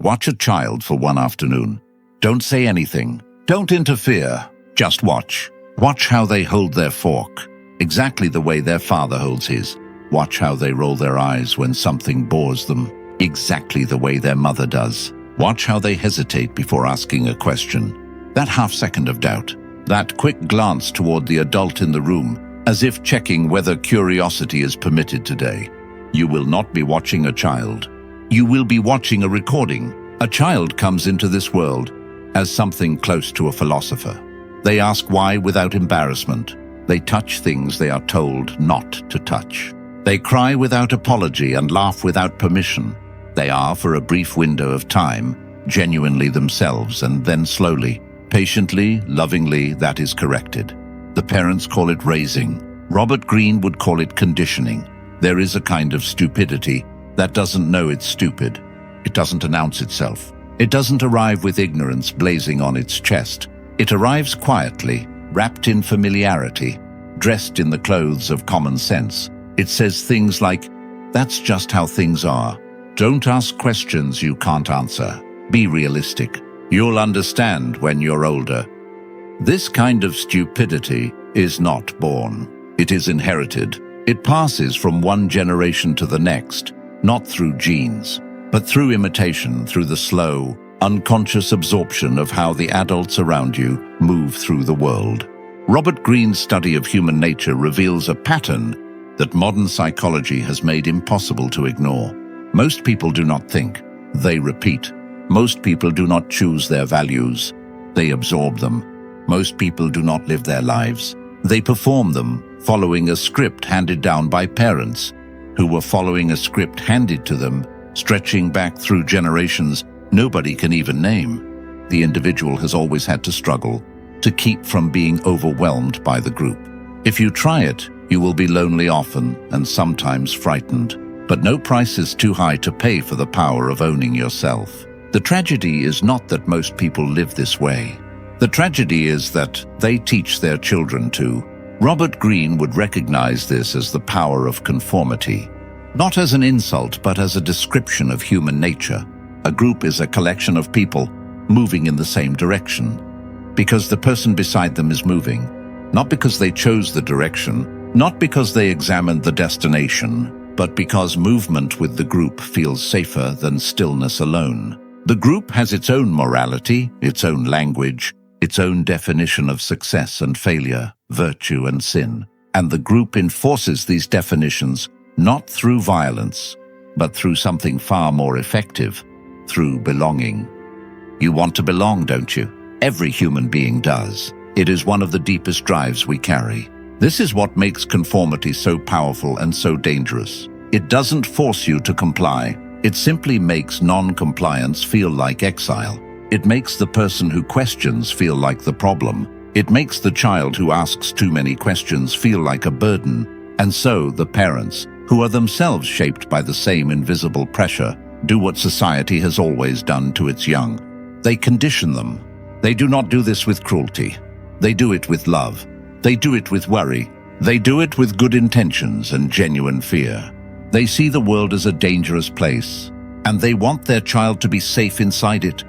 Watch a child for one afternoon. Don't say anything. Don't interfere. Just watch. Watch how they hold their fork, exactly the way their father holds his. Watch how they roll their eyes when something bores them, exactly the way their mother does. Watch how they hesitate before asking a question. That half second of doubt, that quick glance toward the adult in the room, as if checking whether curiosity is permitted today. You will not be watching a child. You will be watching a recording. A child comes into this world as something close to a philosopher. They ask why without embarrassment. They touch things they are told not to touch. They cry without apology and laugh without permission. They are, for a brief window of time, genuinely themselves, and then slowly, patiently, lovingly, that is corrected. The parents call it raising. Robert Greene would call it conditioning. There is a kind of stupidity that doesn't know it's stupid. It doesn't announce itself. It doesn't arrive with ignorance blazing on its chest. It arrives quietly, wrapped in familiarity, dressed in the clothes of common sense. It says things like, "That's just how things are. Don't ask questions you can't answer. Be realistic. You'll understand when you're older." This kind of stupidity is not born. It is inherited. It passes from one generation to the next, not through genes, but through imitation, through the slow, unconscious absorption of how the adults around you move through the world. Robert Greene's study of human nature reveals a pattern that modern psychology has made impossible to ignore. Most people do not think, they repeat. Most people do not choose their values, they absorb them. Most people do not live their lives, they perform them, following a script handed down by parents, who were following a script handed to them, stretching back through generations nobody can even name. The individual has always had to struggle to keep from being overwhelmed by the group. If you try it, you will be lonely often and sometimes frightened. But no price is too high to pay for the power of owning yourself. The tragedy is not that most people live this way. The tragedy is that they teach their children to. Robert Greene would recognize this as the power of conformity. Not as an insult, but as a description of human nature. A group is a collection of people moving in the same direction, because the person beside them is moving, not because they chose the direction, not because they examined the destination, but because movement with the group feels safer than stillness alone. The group has its own morality, its own language, its own definition of success and failure, virtue and sin, and the group enforces these definitions not through violence, but through something far more effective, through belonging. You want to belong, don't you? Every human being does. It is one of the deepest drives we carry. This is what makes conformity so powerful and so dangerous. It doesn't force you to comply. It simply makes non-compliance feel like exile. It makes the person who questions feel like the problem. It makes the child who asks too many questions feel like a burden. And so the parents, who are themselves shaped by the same invisible pressure, do what society has always done to its young. They condition them. They do not do this with cruelty. They do it with love. They do it with worry. They do it with good intentions and genuine fear. They see the world as a dangerous place, and they want their child to be safe inside it,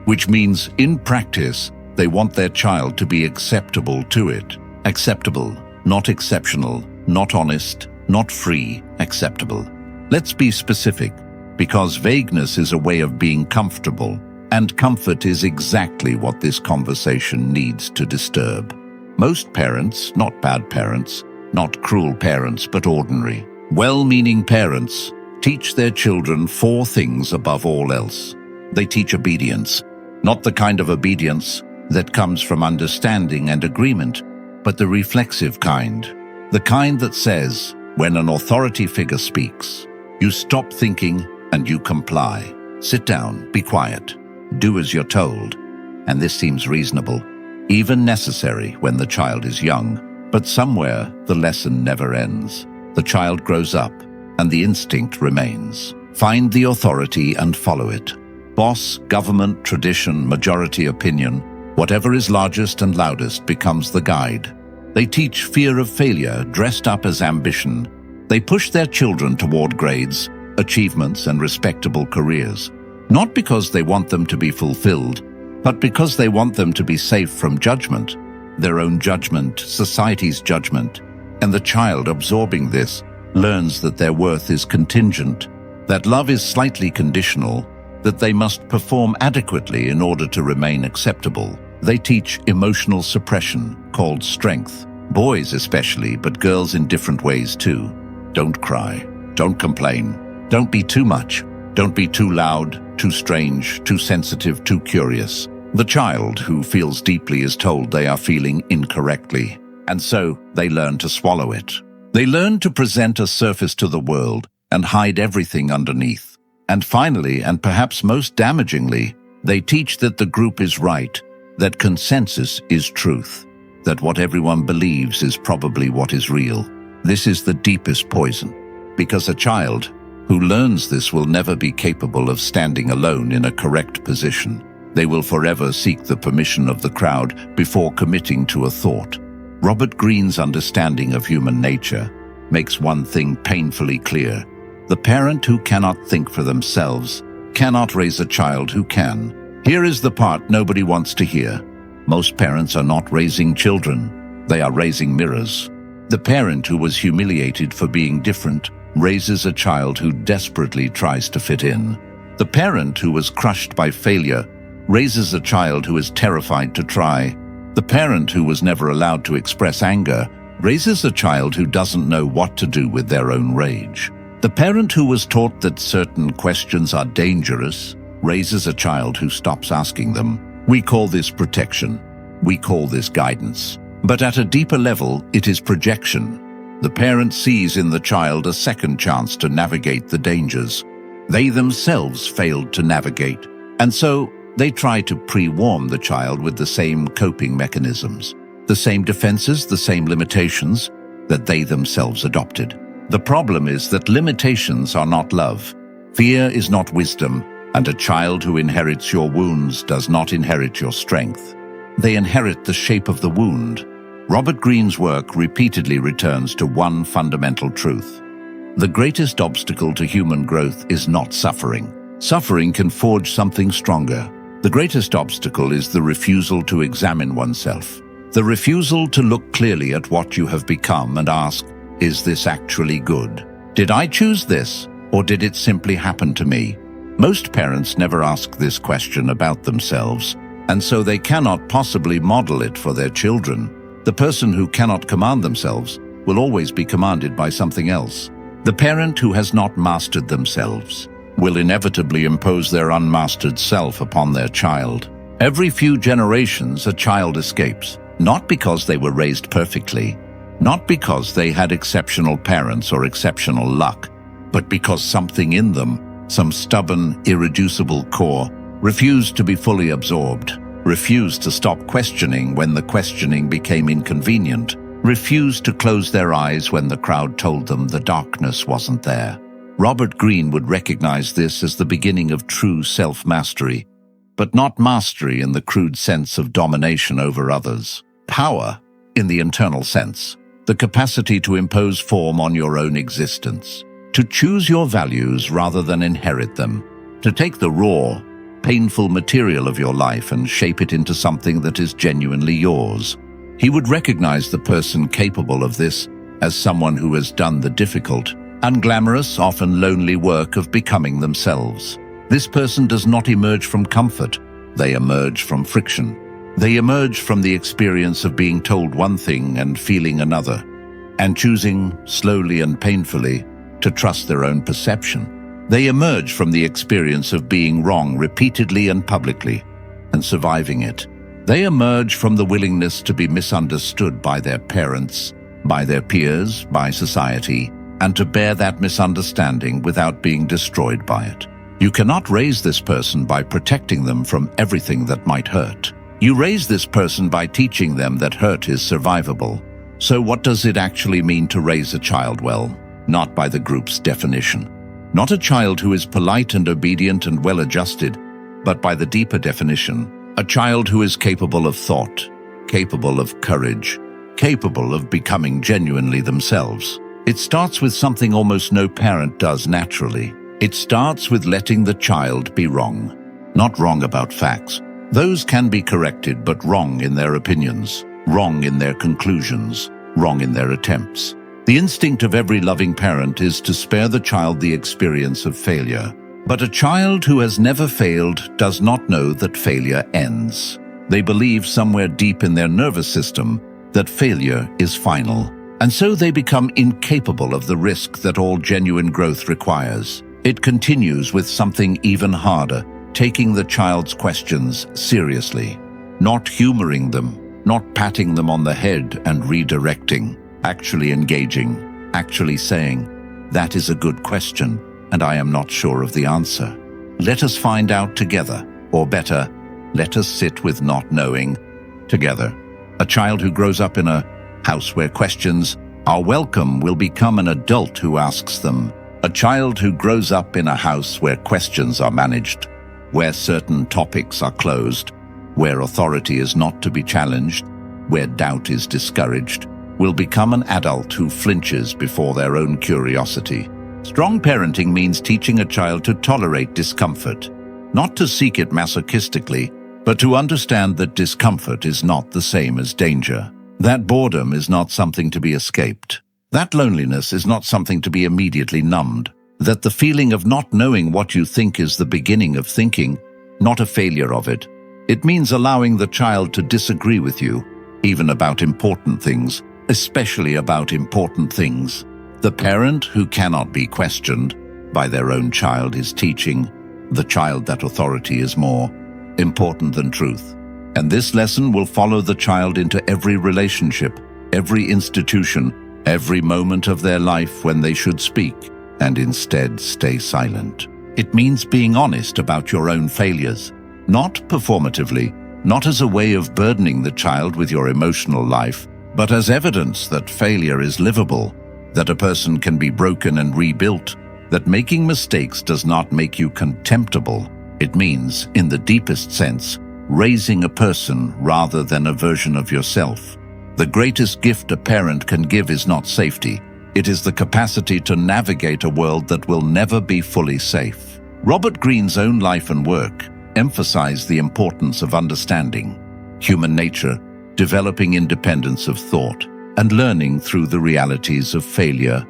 which means, in practice, they want their child to be acceptable to it. Acceptable, not exceptional, not honest, not free, acceptable. Let's be specific, because vagueness is a way of being comfortable, and comfort is exactly what this conversation needs to disturb. Most parents, not bad parents, not cruel parents, but ordinary, well-meaning parents, teach their children 4 things above all else. They teach obedience, not the kind of obedience that comes from understanding and agreement, but the reflexive kind, the kind that says, when an authority figure speaks, you stop thinking and you comply. Sit down, be quiet, do as you're told. And this seems reasonable, even necessary when the child is young, but somewhere the lesson never ends. The child grows up, and the instinct remains. Find the authority and follow it. Boss, government, tradition, majority opinion, whatever is largest and loudest becomes the guide. They teach fear of failure dressed up as ambition. They push their children toward grades, achievements, and respectable careers, Not because they want them to be fulfilled, but because they want them to be safe from judgment, their own judgment, society's judgment. And the child absorbing this learns that their worth is contingent, that love is slightly conditional, that they must perform adequately in order to remain acceptable. They teach emotional suppression, called strength. Boys especially, but girls in different ways too. Don't cry. Don't complain. Don't be too much. Don't be too loud, too strange, too sensitive, too curious. The child who feels deeply is told they are feeling incorrectly, and so they learn to swallow it. They learn to present a surface to the world and hide everything underneath. And finally, and perhaps most damagingly, they teach that the group is right, that consensus is truth, that what everyone believes is probably what is real. This is the deepest poison, because a child who learns this will never be capable of standing alone in a correct position. They will forever seek the permission of the crowd before committing to a thought. Robert Greene's understanding of human nature makes one thing painfully clear. The parent who cannot think for themselves cannot raise a child who can. Here is the part nobody wants to hear. Most parents are not raising children. They are raising mirrors. The parent who was humiliated for being different raises a child who desperately tries to fit in. The parent who was crushed by failure raises a child who is terrified to try. The parent who was never allowed to express anger raises a child who doesn't know what to do with their own rage. The parent who was taught that certain questions are dangerous raises a child who stops asking them. We call this protection. We call this guidance. But at a deeper level, it is projection. The parent sees in the child a second chance to navigate the dangers they themselves failed to navigate, and so they try to pre-warm the child with the same coping mechanisms, the same defenses, the same limitations that they themselves adopted. The problem is that limitations are not love. Fear is not wisdom, and a child who inherits your wounds does not inherit your strength. They inherit the shape of the wound. Robert Greene's work repeatedly returns to one fundamental truth. The greatest obstacle to human growth is not suffering. Suffering can forge something stronger. The greatest obstacle is the refusal to examine oneself. The refusal to look clearly at what you have become and ask, is this actually good? Did I choose this, or did it simply happen to me? Most parents never ask this question about themselves, and so they cannot possibly model it for their children. The person who cannot command themselves will always be commanded by something else. The parent who has not mastered themselves will inevitably impose their unmastered self upon their child. Every few generations, a child escapes, not because they were raised perfectly, not because they had exceptional parents or exceptional luck, but because something in them, some stubborn, irreducible core, refused to be fully absorbed, refused to stop questioning when the questioning became inconvenient, refused to close their eyes when the crowd told them the darkness wasn't there. Robert Greene would recognize this as the beginning of true self-mastery, but not mastery in the crude sense of domination over others. Power, in the internal sense, the capacity to impose form on your own existence, to choose your values rather than inherit them, to take the raw, painful material of your life and shape it into something that is genuinely yours. He would recognize the person capable of this as someone who has done the difficult, unglamorous, often lonely work of becoming themselves. This person does not emerge from comfort. They emerge from friction. They emerge from the experience of being told one thing and feeling another, and choosing, slowly and painfully, to trust their own perception. They emerge from the experience of being wrong repeatedly and publicly, and surviving it. They emerge from the willingness to be misunderstood by their parents, by their peers, by society, and to bear that misunderstanding without being destroyed by it. You cannot raise this person by protecting them from everything that might hurt. You raise this person by teaching them that hurt is survivable. So what does it actually mean to raise a child well? Not by the group's definition. Not a child who is polite and obedient and well-adjusted, but by the deeper definition, a child who is capable of thought, capable of courage, capable of becoming genuinely themselves. It starts with something almost no parent does naturally. It starts with letting the child be wrong. Not wrong about facts. Those can be corrected, but wrong in their opinions, wrong in their conclusions, wrong in their attempts. The instinct of every loving parent is to spare the child the experience of failure. But a child who has never failed does not know that failure ends. They believe somewhere deep in their nervous system that failure is final. And so they become incapable of the risk that all genuine growth requires. It continues with something even harder, taking the child's questions seriously, not humoring them, not patting them on the head and redirecting, actually engaging, actually saying, "That is a good question, and I am not sure of the answer. Let us find out together," or better, let us sit with not knowing together. A child who grows up in a house where questions are welcome will become an adult who asks them. A child who grows up in a house where questions are managed, where certain topics are closed, where authority is not to be challenged, where doubt is discouraged, will become an adult who flinches before their own curiosity. Strong parenting means teaching a child to tolerate discomfort, not to seek it masochistically, but to understand that discomfort is not the same as danger. That boredom is not something to be escaped. That loneliness is not something to be immediately numbed. That the feeling of not knowing what you think is the beginning of thinking, not a failure of it. It means allowing the child to disagree with you, even about important things, especially about important things. The parent who cannot be questioned by their own child is teaching the child that authority is more important than truth. And this lesson will follow the child into every relationship, every institution, every moment of their life when they should speak and instead stay silent. It means being honest about your own failures, not performatively, not as a way of burdening the child with your emotional life, but as evidence that failure is livable, that a person can be broken and rebuilt, that making mistakes does not make you contemptible. It means, in the deepest sense, raising a person rather than a version of yourself. The greatest gift a parent can give is not safety. It is the capacity to navigate a world that will never be fully safe. Robert Greene's own life and work emphasize the importance of understanding human nature, developing independence of thought, and learning through the realities of failure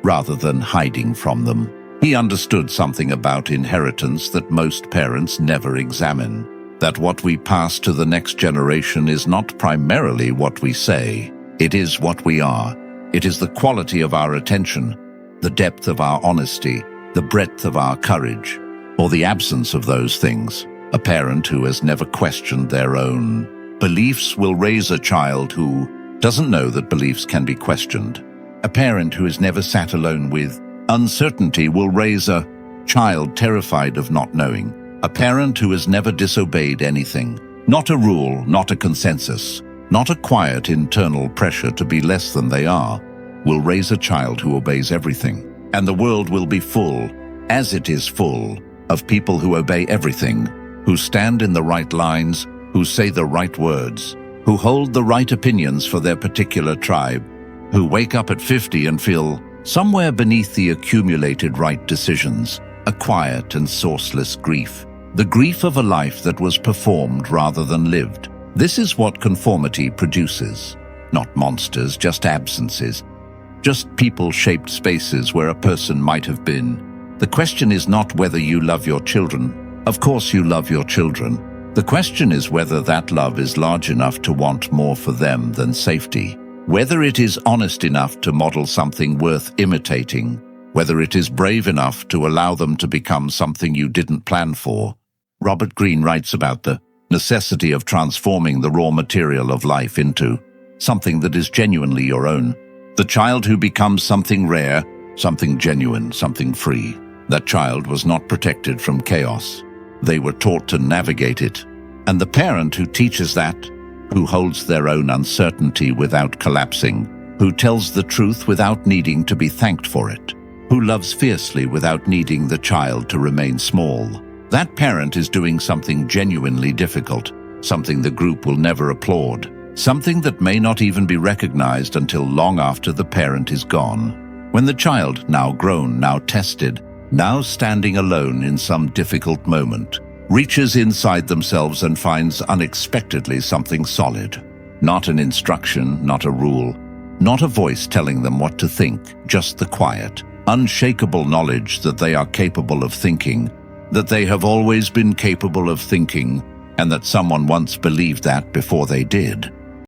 rather than hiding from them. He understood something about inheritance that most parents never examine. That what we pass to the next generation is not primarily what we say. It is what we are. It is the quality of our attention, the depth of our honesty, the breadth of our courage, or the absence of those things. A parent who has never questioned their own beliefs will raise a child who doesn't know that beliefs can be questioned. A parent who has never sat alone with uncertainty will raise a child terrified of not knowing. A parent who has never disobeyed anything, not a rule, not a consensus, not a quiet internal pressure to be less than they are, will raise a child who obeys everything. And the world will be full, as it is full, of people who obey everything, who stand in the right lines, who say the right words, who hold the right opinions for their particular tribe, who wake up at 50 and feel somewhere beneath the accumulated right decisions, a quiet and sourceless grief. The grief of a life that was performed rather than lived. This is what conformity produces. Not monsters, just absences. Just people-shaped spaces where a person might have been. The question is not whether you love your children. Of course you love your children. The question is whether that love is large enough to want more for them than safety. Whether it is honest enough to model something worth imitating. Whether it is brave enough to allow them to become something you didn't plan for. Robert Greene writes about the necessity of transforming the raw material of life into something that is genuinely your own. The child who becomes something rare, something genuine, something free. That child was not protected from chaos. They were taught to navigate it. And the parent who teaches that, who holds their own uncertainty without collapsing, who tells the truth without needing to be thanked for it, who loves fiercely without needing the child to remain small. That parent is doing something genuinely difficult, something the group will never applaud, something that may not even be recognized until long after the parent is gone. When the child, now grown, now tested, now standing alone in some difficult moment, reaches inside themselves and finds unexpectedly something solid. Not an instruction, not a rule, not a voice telling them what to think, just the quiet, unshakable knowledge that they are capable of thinking, that they have always been capable of thinking, and that someone once believed that before they did.